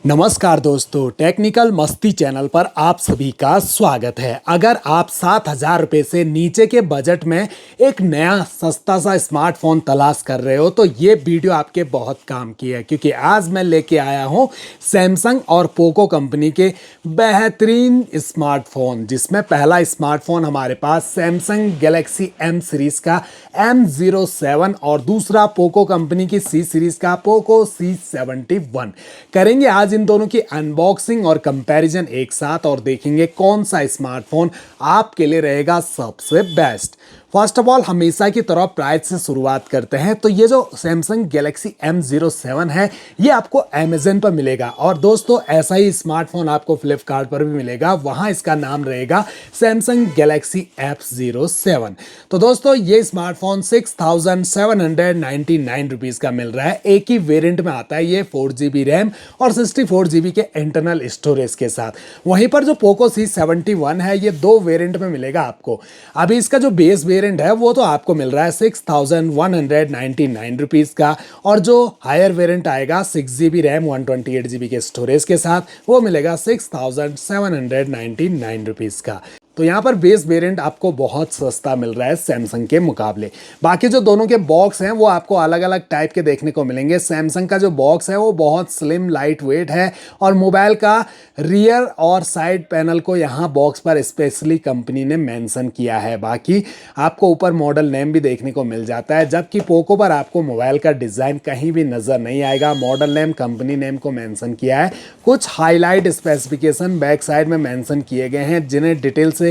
नमस्कार दोस्तों, टेक्निकल मस्ती चैनल पर आप सभी का स्वागत है। अगर आप 7,000 रुपये से नीचे के बजट में एक नया सस्ता सा स्मार्टफोन तलाश कर रहे हो तो ये वीडियो आपके बहुत काम की है, क्योंकि आज मैं लेके आया हूँ सैमसंग और पोको कंपनी के बेहतरीन स्मार्टफोन, जिसमें पहला स्मार्टफोन हमारे पास सैमसंग गैलेक्सी M सीरीज़ का M07 और दूसरा पोको कंपनी की C सीरीज़ का पोको C71। करेंगे आज इन दोनों की अनबॉक्सिंग और कंपैरिजन एक साथ और देखेंगे कौन सा स्मार्टफोन आपके लिए रहेगा सबसे बेस्ट। फर्स्ट ऑफ ऑल हमेशा की तरह प्राइस से शुरुआत करते हैं। तो ये जो सैमसंग गैलेक्सी M07 है ये आपको अमेजन पर मिलेगा, और दोस्तों ऐसा ही स्मार्टफोन आपको फ्लिपकार्ट पर भी मिलेगा, वहां इसका नाम रहेगा सैमसंग गैलेक्सी F07। तो दोस्तों ये स्मार्टफोन 6,799 रुपीज़ का मिल रहा है। एक ही वेरिएंट में आता है ये, 4GB रैम और 64GB के इंटरनल स्टोरेज के साथ। वहीं पर जो पोको C71 है ये दो वेरिएंट में मिलेगा आपको। अभी इसका जो बेस वेरिएंट है वो तो आपको मिल रहा है 6,199 रुपीज़ का, और जो हायर वेरिएंट आएगा 6GB रैम 128GB के स्टोरेज के साथ वो मिलेगा 6,799 रुपीज़ का। तो यहाँ पर बेस वेरिएंट आपको बहुत सस्ता मिल रहा है सैमसंग के मुकाबले। बाकी जो दोनों के बॉक्स हैं वो आपको अलग अलग टाइप के देखने को मिलेंगे। सैमसंग का जो बॉक्स है वो बहुत स्लिम लाइट वेट है, और मोबाइल का रियर और साइड पैनल को यहाँ बॉक्स पर स्पेशली कंपनी ने मेंशन किया है। बाकी आपको ऊपर मॉडल नेम भी देखने को मिल जाता है, जबकि पोको पर आपको मोबाइल का डिज़ाइन कहीं भी नज़र नहीं आएगा। मॉडल नेम कंपनी नेम को मेंशन किया है। कुछ हाईलाइट स्पेसिफिकेशन बैक साइड में मेंशन किए गए हैं, जिन्हें डिटेल से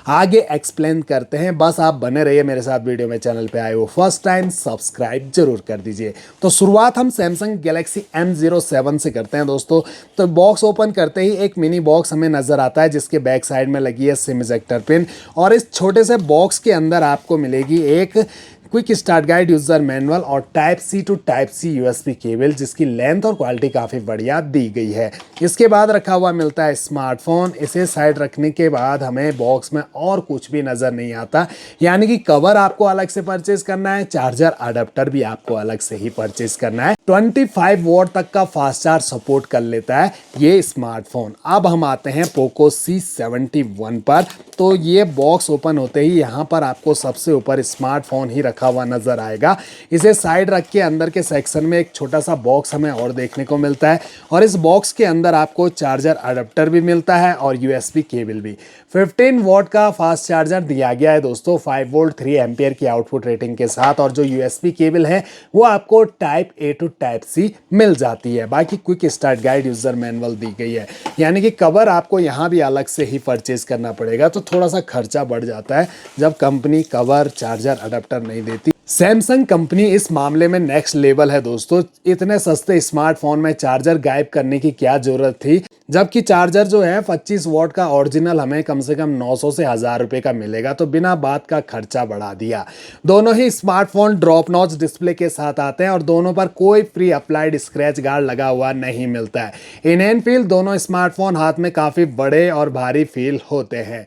आगे एक्सप्लेन करते हैं। बस आप बने रहिए मेरे साथ वीडियो में। चैनल पे आए हो फर्स्ट टाइम सब्सक्राइब जरूर कर दीजिए। तो शुरुआत हम सैमसंग गैलेक्सी M07 से करते हैं दोस्तों। तो बॉक्स ओपन करते ही एक मिनी बॉक्स हमें नजर आता है, जिसके बैक साइड में लगी है सिम इजेक्टर पिन, और इस छोटे से बॉक्स के अंदर आपको मिलेगी एक quick start guide, user manual और type C to type C USB cable, जिसकी लेंथ और क्वालिटी काफ़ी बढ़िया दी गई है। इसके बाद रखा हुआ मिलता है स्मार्टफोन। इसे साइड रखने के बाद हमें बॉक्स में और कुछ भी नज़र नहीं आता, यानी कि कवर आपको अलग से परचेज करना है, चार्जर अडेप्टर भी आपको अलग से ही परचेज करना है। 25 वॉट तक का फास्ट चार्ज सपोर्ट कर लेता है ये स्मार्टफोन। अब हम आते हैं पोको C71 पर। तो ये बॉक्स ओपन होते ही यहाँ पर आपको सबसे ऊपर स्मार्टफोन ही रखा हुआ नजर आएगा। इसे साइड रख के अंदर के सेक्शन में एक छोटा सा बॉक्स हमें और देखने को मिलता है, और इस बॉक्स के अंदर आपको चार्जर अडेप्टर भी मिलता है और USB केबल भी। 15 वॉट का फास्ट चार्जर दिया गया है दोस्तों, 5 वोल्ट 3 एम्पियर की आउटपुट रेटिंग के साथ, और जो USB केबल है वो आपको type A to type C मिल जाती है। बाकी quick start guide, user manual दी गई है, यानी कि कवर आपको यहाँ भी अलग से ही परचेज करना पड़ेगा। तो थोड़ा सा खर्चा बढ़ जाता है जब कंपनी कवर चार्जर अडेप्टर नहीं देती। सैमसंग कंपनी इस मामले में नेक्स्ट लेवल है दोस्तों। इतने सस्ते स्मार्टफोन में चार्जर गायब करने की क्या जरूरत थी, जबकि चार्जर जो है 25 वॉट का ओरिजिनल हमें कम से कम 900 से 1000 रुपये का मिलेगा। तो बिना बात का खर्चा बढ़ा दिया। दोनों ही स्मार्टफोन ड्रॉप नॉच डिस्प्ले के साथ आते हैं, और दोनों पर कोई प्री अप्लाइड स्क्रैच गार्ड लगा हुआ नहीं मिलता है। इन हैंड फील दोनों स्मार्टफोन हाथ में काफ़ी बड़े और भारी फील होते हैं।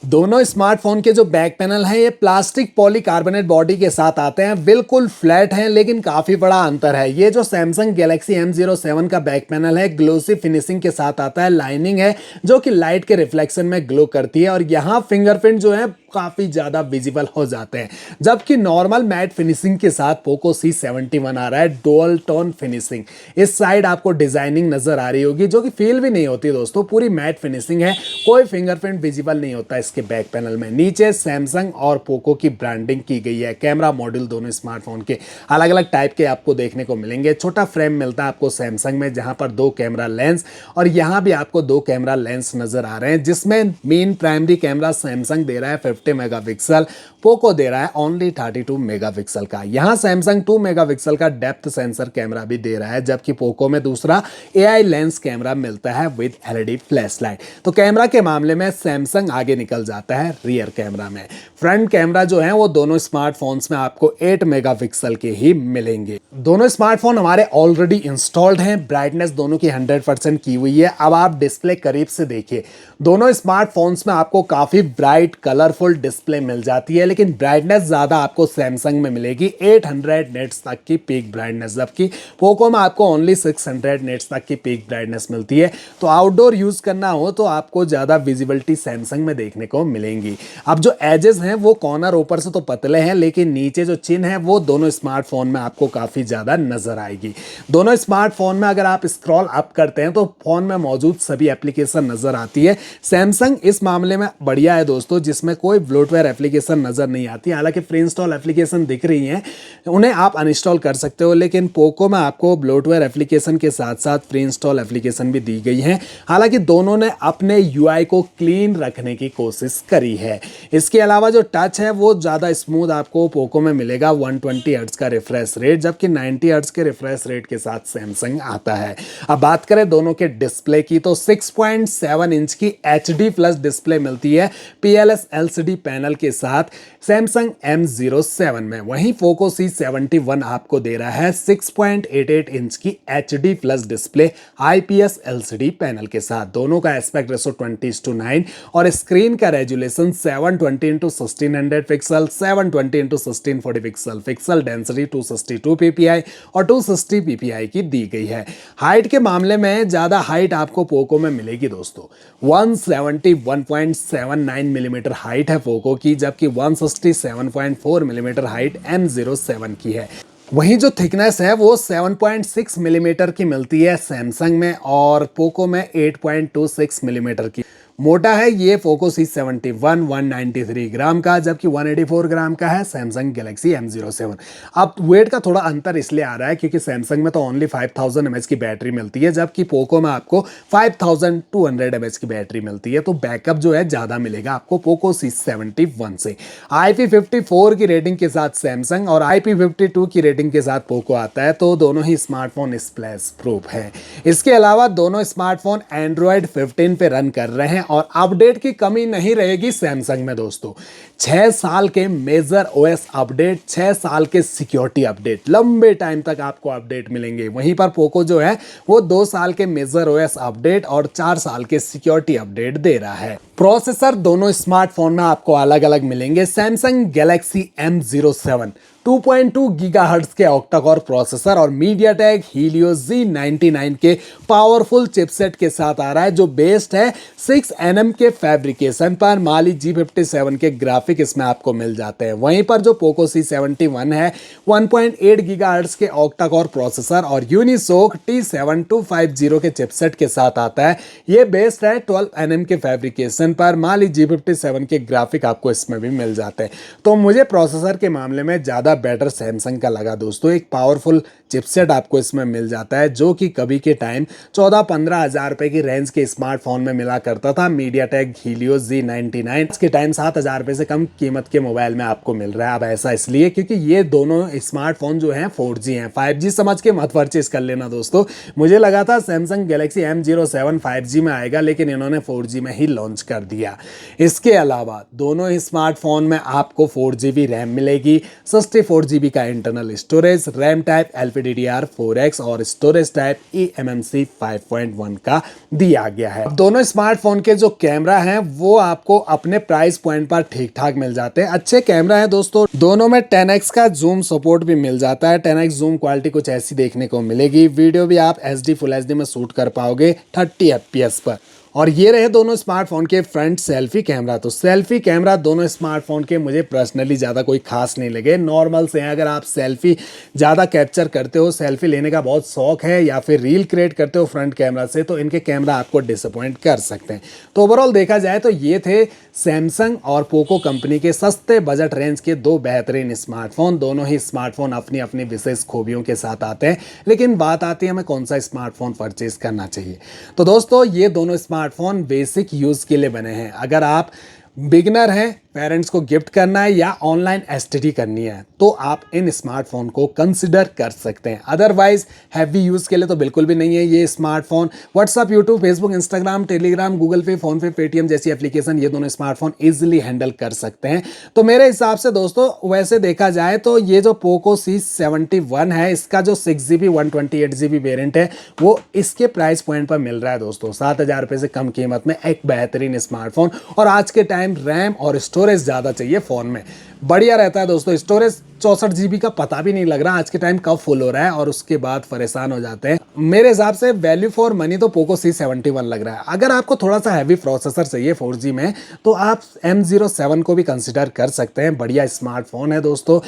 दोनों स्मार्टफोन के जो बैक पैनल हैं ये प्लास्टिक पॉलीकार्बोनेट बॉडी के साथ आते हैं, बिल्कुल फ्लैट हैं, लेकिन काफ़ी बड़ा अंतर है। ये जो सैमसंग गैलेक्सी M07 का बैक पैनल है ग्लोसी फिनिशिंग के साथ आता है। लाइनिंग है जो कि लाइट के रिफ्लेक्शन में ग्लो करती है, और यहाँ फिंगरप्रिंट जो है काफ़ी ज़्यादा विजिबल हो जाते हैं। जबकि नॉर्मल मैट फिनिशिंग के साथ पोको C71 आ रहा है डुअल टोन फिनिशिंग। इस साइड आपको डिजाइनिंग नज़र आ रही होगी, जो कि फील भी नहीं होती दोस्तों, पूरी मैट फिनिशिंग है, कोई फिंगरप्रिंट विजिबल नहीं होता इसके बैक पैनल में। नीचे सैमसंग और पोको की ब्रांडिंग की गई है। कैमरा मॉड्यूल दोनों स्मार्टफोन के अलग अलग टाइप के आपको देखने को मिलेंगे। छोटा फ्रेम मिलता है आपको सैमसंग में, जहां पर 2 कैमरा लेंस, और यहां भी आपको 2 कैमरा लेंस नजर आ रहे हैं, जिसमें मेन प्राइमरी कैमरा सैमसंग दे रहा है 50 मेगापिक्सल, पोको दे रहा है ओनली 32 मेगापिक्सल का। यहां सैमसंग 2 मेगापिक्सल का डेप्थ सेंसर कैमरा भी दे रहा है, जबकि पोको में दूसरा AI लेंस कैमरा मिलता है विद LED फ्लैश लाइट। तो कैमरा के मामले में सैमसंग आगे निकल जाता है रियर कैमरा में। फ्रंट कैमरा जो है वो दोनों स्मार्टफोन्स में आपको 8 मेगापिक्सल के ही मिलेंगे। दोनों स्मार्टफोन हमारे ऑलरेडी इंस्टॉल्ड हैं, ब्राइटनेस दोनों की 100% की हुई है। अब आप डिस्प्ले करीब से देखिए, दोनों स्मार्टफोन्स में आपको काफी ब्राइट कलरफुल फुल डिस्प्ले मिल जाती है, लेकिन ब्राइटनेस ज़्यादा आपको सैमसंग में मिलेगी 800 नेट्स तक की पीक ब्राइटनेस, जबकि पोको में आपको ओनली 600 नेट्स तक की पीक ब्राइटनेस मिलती है। तो आउटडोर यूज़ करना हो तो आपको ज़्यादा विजिबिलिटी सैमसंग में देखने को मिलेंगी। अब जो एजेस हैं वो कॉर्नर ऊपर से तो पतले हैं, लेकिन नीचे जो चिन है वो दोनों स्मार्टफोन में आपको काफ़ी ज़्यादा नजर आएगी। दोनों स्मार्टफोन में अगर आप स्क्रॉल अप करते हैं तो फोन में मौजूद सभी एप्लीकेशन नजर आती है। सैमसंग इस मामले में बढ़िया है दोस्तों, जिसमें कोई ब्लोटवेयर एप्लीकेशन नजर नहीं आती। हालांकि फ्री इंस्टॉल एप्लीकेशन दिख रही हैं, उन्हें आप अनइंस्टॉल कर सकते हो, लेकिन पोको में आपको ब्लोटवेयर एप्लीकेशन के साथ साथ फ्री इंस्टॉल एप्लीकेशन भी दी गई है। हालांकि दोनों ने अपने यूआई को क्लीन रखने की कोशिश करी है। इसके अलावा जो टच है वो ज़्यादा स्मूथ आपको पोको में मिलेगा, 120 हर्ट्ज का रिफ्रेश रेट, जबकि 90 हर्ट्ज के रिफ्रेश रेट के साथ सैमसंग आता है। अब बात करें दोनों के डिस्प्ले की तो 6.7 इंच की HD प्लस डिस्प्ले मिलती है PLS LCD पैनल के साथ सैमसंग M07 में। वहीं पोको C71 आपको दे रहा है 6.88 इंच की HD plus display IPS LCD panel के साथ। दोनों का एस्पेक्ट रेशो 20:9 और स्क्रीन का resolution 720x1600 pixel, 720x1640 pixel, pixel density 262 ppi और 260 ppi की दी गई है। हाइट के मामले में ज़्यादा हाइट आपको पोको में मिलेगी दोस्तों, 171.79 मिलीमीटर हाइट है पोको की, जबकि 167.4 मिलीमीटर हाइट M07 की है। वहीं जो थिकनेस है वो 7.6 मिलीमीटर की मिलती है सैमसंग में और पोको में 8.26 मिलीमीटर की। मोटा है ये पोको C71 193 ग्राम का, जबकि 184 ग्राम का है सैमसंग गैलेक्सी M07। अब वेट का थोड़ा अंतर इसलिए आ रहा है क्योंकि सैमसंग में तो ओनली 5000 mAh की बैटरी मिलती है, जबकि पोको में आपको 5200 mAh की बैटरी मिलती है। तो बैकअप जो है ज़्यादा मिलेगा आपको पोको C71 से। IP54 की रेटिंग के साथ सैमसंग और IP52 की रेटिंग के साथ पोको आता है, तो दोनों ही स्मार्टफोन स्प्लैश प्रूफ है। इसके अलावा दोनों स्मार्टफोन एंड्रॉयड 15 पे रन कर रहे हैं और अपडेट की कमी नहीं रहेगी सैमसंग में दोस्तों। 6 साल के मेजर OS अपडेट, 6 साल के सिक्योरिटी अपडेट, लंबे टाइम तक आपको अपडेट मिलेंगे। वहीं पर पोको जो है वो 2 साल के मेजर OS अपडेट और 4 साल के सिक्योरिटी अपडेट दे रहा है। प्रोसेसर दोनों स्मार्टफोन में आपको अलग अलग मिलेंगे। सैमसंग गैलेक्सी M07 2.2 गीगाहर्ट्ज के ऑक्टा कोर प्रोसेसर और मीडियाटेक हीलियो Z99 के पावरफुल चिपसेट के साथ आ रहा है, जो बेस्ड है 6nm के फैब्रिकेशन पर। माली G57 के ग्राफिक इसमें आपको मिल जाते हैं। वहीं पर जो पोको C71 है 1.8 गीगाहर्ट्ज के ऑक्टा कोर प्रोसेसर और यूनिसोक T7250 के चिपसेट के साथ आता है। ये बेस्ड है 12nm के फैब्रिकेशन पर। माली G57 के ग्राफिक आपको इसमें भी मिल जाते हैं। तो मुझे प्रोसेसर के मामले में ज़्यादा बेटर सैमसंग का लगा दोस्तों। एक पावरफुल चिपसेट आपको इसमें मिल जाता है, जो कि कभी के टाइम 14-15 हज़ार रुपए की रेंज के स्मार्टफोन में मिला करता था। मीडियाटेक हीलियो Z99 इसके टाइम 7,000 रुपए से कम कीमत के मोबाइल में आपको मिल रहा है। अब ऐसा इसलिए क्योंकि ये दोनों स्मार्टफोन जो हैं 4G हैं। 5G समझ के मत परचेज कर लेना दोस्तों। मुझे लगा था सैमसंग गैलेक्सी M07 5G में आएगा, लेकिन इन्होंने 4G में ही लॉन्च कर दिया। इसके अलावा दोनों ही स्मार्टफोन में आपको 4GB रैम मिलेगी, 64GB का internal storage, RAM type LPDDR4X और स्टोरेज टाइप eMMC 5.1 का दिया गया है। दोनों स्मार्टफोन के जो कैमरा हैं वो आपको अपने प्राइस पॉइंट पर ठीक ठाक मिल जाते हैं। अच्छे कैमरा है दोस्तों। दोनों में 10x का जूम सपोर्ट भी मिल जाता है। 10x जूम क्वालिटी कुछ ऐसी देखने को मिलेगी। वीडियो भी आप HD फुल HD में शूट कर पाओगे 30 FPS पर। और ये रहे दोनों स्मार्टफोन के फ्रंट सेल्फी कैमरा। तो सेल्फी कैमरा दोनों स्मार्टफोन के मुझे पर्सनली ज़्यादा कोई खास नहीं लगे, नॉर्मल से हैं। अगर आप सेल्फी ज़्यादा कैप्चर करते हो, सेल्फी लेने का बहुत शौक है या फिर रील क्रिएट करते हो फ्रंट कैमरा से, तो इनके कैमरा आपको डिसअपॉइंट कर सकते हैं। तो ओवरऑल देखा जाए तो ये थे सैमसंग और पोको कंपनी के सस्ते बजट रेंज के दो बेहतरीन स्मार्टफोन। दोनों ही स्मार्टफोन अपनी अपनी विशेष खूबियों के साथ आते हैं, लेकिन बात आती है हमें कौन सा स्मार्टफोन परचेज करना चाहिए। तो दोस्तों ये दोनों स्मार्टफोन बेसिक यूज़ के लिए बने हैं। अगर आप बिगिनर हैं, पेरेंट्स को गिफ्ट करना है या ऑनलाइन एसटीडी करनी है, तो आप इन स्मार्टफोन को कंसिडर कर सकते हैं। अदरवाइज हैवी यूज़ के लिए तो बिल्कुल भी नहीं है ये smartphone. WhatsApp, YouTube, Facebook, Instagram, Telegram, Google Pay, PhonePe, Paytm जैसी एप्लीकेशन ये दोनों स्मार्टफोन इजीली हैंडल कर सकते हैं। तो मेरे हिसाब से दोस्तों वैसे देखा जाए तो ये जो पोको C71 है, इसका जो 6GB 128GB वेरिएंट है वो इसके प्राइस पॉइंट पर मिल रहा है दोस्तों। 7,000 रुपये से कम कीमत में एक बेहतरीन स्मार्टफोन। और आज के टाइम रैम और स्टोरेज स्टोरेज ज़्यादा चाहिए फ़ोन में, बढ़िया रहता है दोस्तों। स्टोरेज 64 GB का पता भी नहीं लग रहा आज के टाइम कब फुल हो रहा है और उसके बाद परेशान हो जाते हैं। मेरे हिसाब से वैल्यू फॉर मनी तो पोको C71 लग रहा है। अगर आपको थोड़ा सा हैवी प्रोसेसर चाहिए 4G में तो आप M07 को भी कंसिडर कर सकते हैं, बढ़िया स्मार्टफोन है दोस्तों।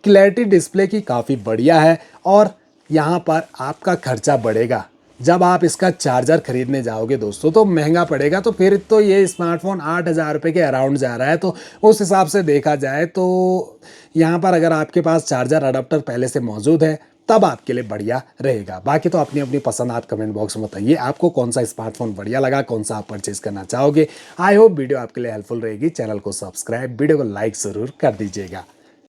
क्लैरिटी डिस्प्ले की काफ़ी बढ़िया है और यहाँ पर आपका खर्चा बढ़ेगा जब आप इसका चार्जर खरीदने जाओगे दोस्तों, तो महंगा पड़ेगा। तो फिर तो ये स्मार्टफोन 8,000 रुपये के अराउंड जा रहा है। तो उस हिसाब से देखा जाए तो यहाँ पर अगर आपके पास चार्जर अडाप्टर पहले से मौजूद है तब आपके लिए बढ़िया रहेगा। बाकी तो अपनी अपनी पसंद आप कमेंट बॉक्स में बताइए आपको कौन सा स्मार्टफोन बढ़िया लगा, कौन सा आप परचेज करना चाहोगे। आई होप वीडियो आपके लिए हेल्पफुल रहेगी। चैनल को सब्सक्राइब, वीडियो को लाइक ज़रूर कर दीजिएगा।